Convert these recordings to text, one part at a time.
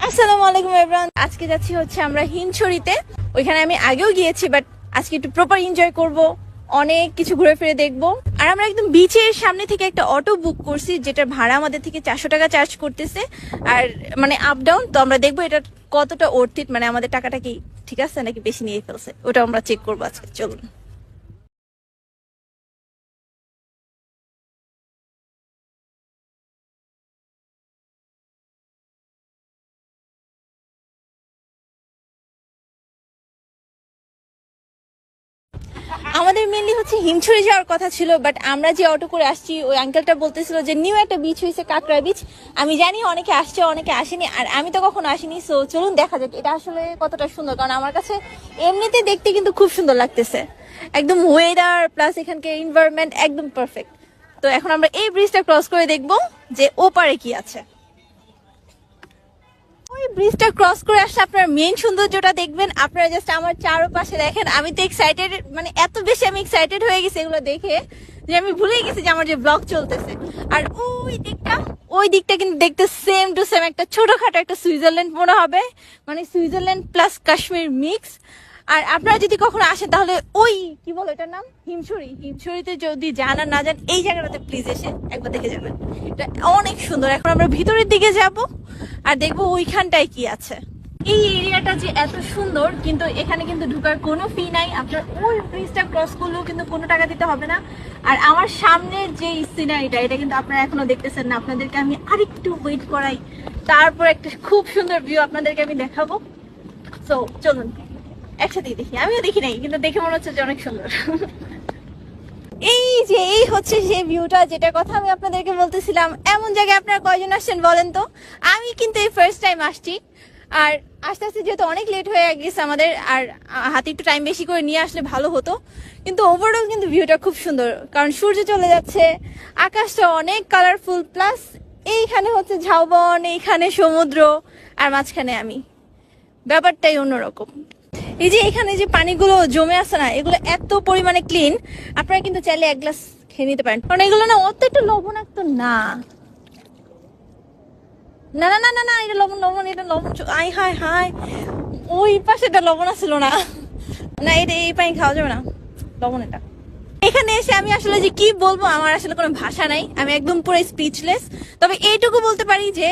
আসসালামু আলাইকুম এভরিওয়ান। আজকে যাচ্ছি হচ্ছে আমরা হিমছড়িতে। ওইখানে আমি আগেও গিয়েছি, বাট আজকে একটু প্রপার এনজয় করব, অনেক কিছু ঘুরে ফিরে দেখব। আর আমরা একদম বিচের সামনে থেকে একটা অটো বুক করছি, যেটার ভাড়া আমাদের থেকে 400 টাকা চার্জ করতেছে। আর মানে আপ ডাউন, তো আমরা দেখবো এটা কতটা অর্থিত, মানে আমাদের টাকাটা কি ঠিক আছে নাকি বেশি নিয়ে ফেলছে, ওটা আমরা চেক করবো আজকে। চলুন। আমাদের মেনলি হচ্ছে হিমছড়ি যাওয়ার কথা ছিল, বাট আমরা যে অটো করে আসছি ওই আঙ্কেলটা বলতেছিল যে নিউ একটা বিচ হয়েছে কাকড়া বিচ। আমি জানি অনেকে আসছে অনেকে আসেনি, আর আমি তো কখনো আসিনি। সো চলুন দেখা যাক এটা আসলে কতটা সুন্দর, কারণ আমার কাছে এমনিতে দেখতে কিন্তু খুব সুন্দর লাগতেছে। একদম ওয়েদার প্লাস এখানকার এনভায়রনমেন্ট একদম পারফেক্ট। তো এখন আমরা এই ব্রিজটা ক্রস করে দেখবো যে ওপারে কি আছে। ওই ব্রিজটা ক্রস করে আসলে আপনার মেইন সৌন্দর্যটা দেখবেন। আপনারা জাস্ট আমার চারপাশে দেখেন। আমি তো এক্সাইটেড, মানে এত বেশি আমি এক্সাইটেড হয়ে গেছি এগুলো দেখে যে আমি ভুলেই গেছি যে আমার যে ব্লগ চলতেছে। আর ওই দিকটা কিন্তু দেখতে সেম টু সেম একটা ছোটখাটো একটা সুইজারল্যান্ড মনে হবে, মানে সুইজারল্যান্ড প্লাস কাশ্মীর মিক্স। আর আপনারা যদি কখনো আসেন তাহলে ওই কি বলো এটার নাম, হিমছড়িতে যদি যান আর না যান, এই জায়গাটাতে প্লিজ এসে একবার দেখে যাবেন। এটা অনেক সুন্দর। এখন আমরা ভিতরের দিকে যাব আর দেখবো ওইখানটায় কি আছে। এই এরিয়াটা যে এত সুন্দর, কিন্তু এখানে কিন্তু ঢোকার কোনো ফি নাই। আপনার ওই ব্রিজটা ক্রস করলেও কিন্তু কোনো টাকা দিতে হবে না। আর আমার সামনের যে সিনারিটা, এটা কিন্তু আপনারা এখনো দেখতেছেন না। আপনাদেরকে আমি আরেকটু ওয়েট করাই, তারপর একটা খুব সুন্দর ভিউ আপনাদেরকে আমি দেখাবো। সো চলুন একসাথেই দেখি। আমিও দেখি নাই, কিন্তু দেখে মনে হচ্ছে যে অনেক সুন্দর। এই হচ্ছে সেই ভিউটা, যেটার কথা আমি আপনাদেরকে বলতেছিলাম। এমন জায়গায় আপনারা কয়জন আসছেন বলেন তো? আমি কিন্তু এই ফার্স্ট টাইম আসছি। আর আস্তে আস্তে যেহেতু অনেক লেট হয়ে গেছে আমাদের, আর হাতে একটু টাইম বেশি করে নিয়ে আসলে ভালো হতো। কিন্তু ওভারঅল কিন্তু ভিউটা খুব সুন্দর, কারণ সূর্য চলে যাচ্ছে, আকাশটা অনেক কালারফুল, প্লাস এইখানে হচ্ছে ঝাউবন, এইখানে সমুদ্র, আর মাঝখানে আমি। ব্যাপারটাই অন্যরকম। এই যে এখানে যে পানিগুলো জমে আছে না, এগুলো এত পরিমাণে ক্লিন। আপনারা কিন্তু চাইলে এক গ্লাস খেয়ে নিতে পারেন, কারণ এগুলো না অত একটু লবণাক্ত না। না না না না না, এটা লবণ লবণ, এটা লবণ। আই হাই হাই, ওই পাশে এটা লবণ আসছিল না। না, এটা এই পানি খাওয়া যাবে না, লবণ এটা। এখানে এসে আমি আসলে যে কি বলবো, আমার আসলে কোনো ভাষা নাই। আমি একদম পুরো স্পিচলেস। তবে এইটুকু বলতে পারি যে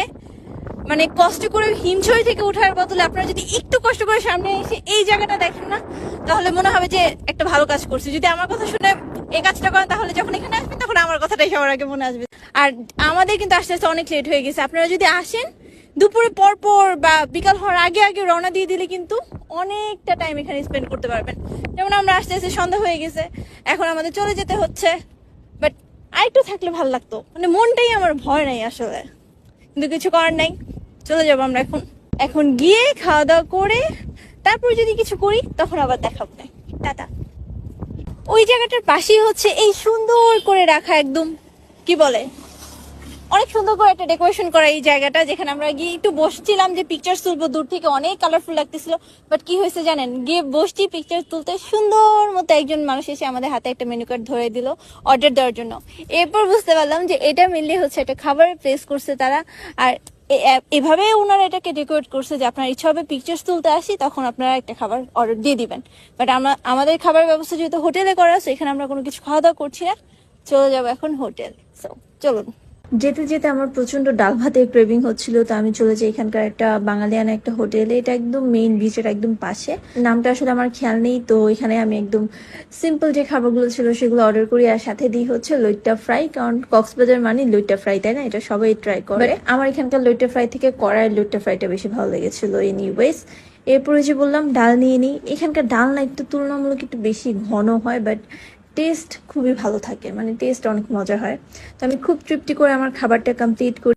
মানে কষ্ট করে হিমছড়ি থেকে ওঠার বদলে আপনারা যদি একটু কষ্ট করে সামনে এসে এই জায়গাটা দেখেন না, তাহলে মনে হবে যে একটা ভালো কাজ করছে। যদি আমার কথা শুনে এই কাজটা করেন, তাহলে যখন এখানে আসবেন তখন আমার কথাটাই সবার আগে মনে আসবে। আর আমাদের কিন্তু আস্তে আস্তে অনেক লেট হয়ে গেছে। আপনারা যদি আসেন দুপুরে পর পর বা বিকাল হওয়ার আগে আগে রওনা দিয়ে দিলে কিন্তু অনেকটা টাইম এখানে স্পেন্ড করতে পারবেন। যেমন আমরা আস্তে আস্তে সন্ধ্যা হয়ে গেছে, এখন আমাদের চলে যেতে হচ্ছে। বাট আরেকটু থাকলে ভালো লাগতো, মানে মনটাই আমার ভয় নাই আসলে, কিন্তু কিছু করার নাই। চলে যাবো আমরা এখন। এখন গিয়ে খাওয়া দাওয়া করে তারপর যদি কিছু করি তখন আবার দেখাবো না। টাটা। ওই জায়গাটার পাশেই হচ্ছে এই সুন্দর করে রাখা, একদম কি বলে, অনেক সুন্দর করে একটা ডেকোরেশন করা এই জায়গাটা, যেখানে আমরা গিয়ে একটু বসছিলাম যে পিকচার তুলবো। দূর থেকে অনেক কালারফুল লাগতেছিল, বাট কি হয়েছে জানেন, গিয়ে বসছি পিকচার তুলতে, সুন্দর মতো একজন মানুষ এসে আমাদের হাতে একটা মেনু কার্ড ধরে দিল অর্ডার দেওয়ার জন্য। এরপর বুঝতে পারলাম যে এটা মেনলি হচ্ছে একটা খাবারের প্লেস করছে তারা। আর এভাবে ওনারা এটাকে ডেকোরেট করছে যে আপনার ইচ্ছা হবে পিকচার্স তুলতে আসি, তখন আপনারা একটা খাবার অর্ডার দিয়ে দিবেন। বাট আমাদের খাবার ব্যবস্থা যেহেতু হোটেলে করা আছে, এখানে আমরা কোনো কিছু খাওয়া দাওয়া করছি না। চলে যাবো এখন হোটেল। সো চলুন। যেতে যেতে আমার প্রচন্ড ডাল ভাতের ক্রেভিং হচ্ছিল, তো আমি চলে যাই এখানকার একটা বাঙালিয়ানা একটা হোটেলে। এটা একদম মেইন বিচের একদম পাশে, নামটা আসলে আমার খেয়াল নেই। তো এখানে আমি একদম সিম্পল যে খাবারগুলো ছিল সেগুলো অর্ডার করি, আর সাথে দিই হচ্ছে লইট্টা ফ্রাই, কারণ কক্সবাজার মানে লইট্টা ফ্রাই, তাই না? এটা সবাই ট্রাই করে। আমার এখানকার লইট্টা ফ্রাই থেকে কড়াইয়ের লইট্টা ফ্রাইটা বেশি ভালো লেগেছিল। এনিওয়েজ, এরপরে যে বললাম ডাল নিয়ে নিই। এখানকার ডাল না একটু তুলনামূলক একটু বেশি ঘন হয়, বাট টেস্ট খুবই ভালো থাকে, মানে টেস্ট অনেক মজা হয়। তো আমি খুব তৃপ্তি করে আমার খাবারটা কমপ্লিট করি।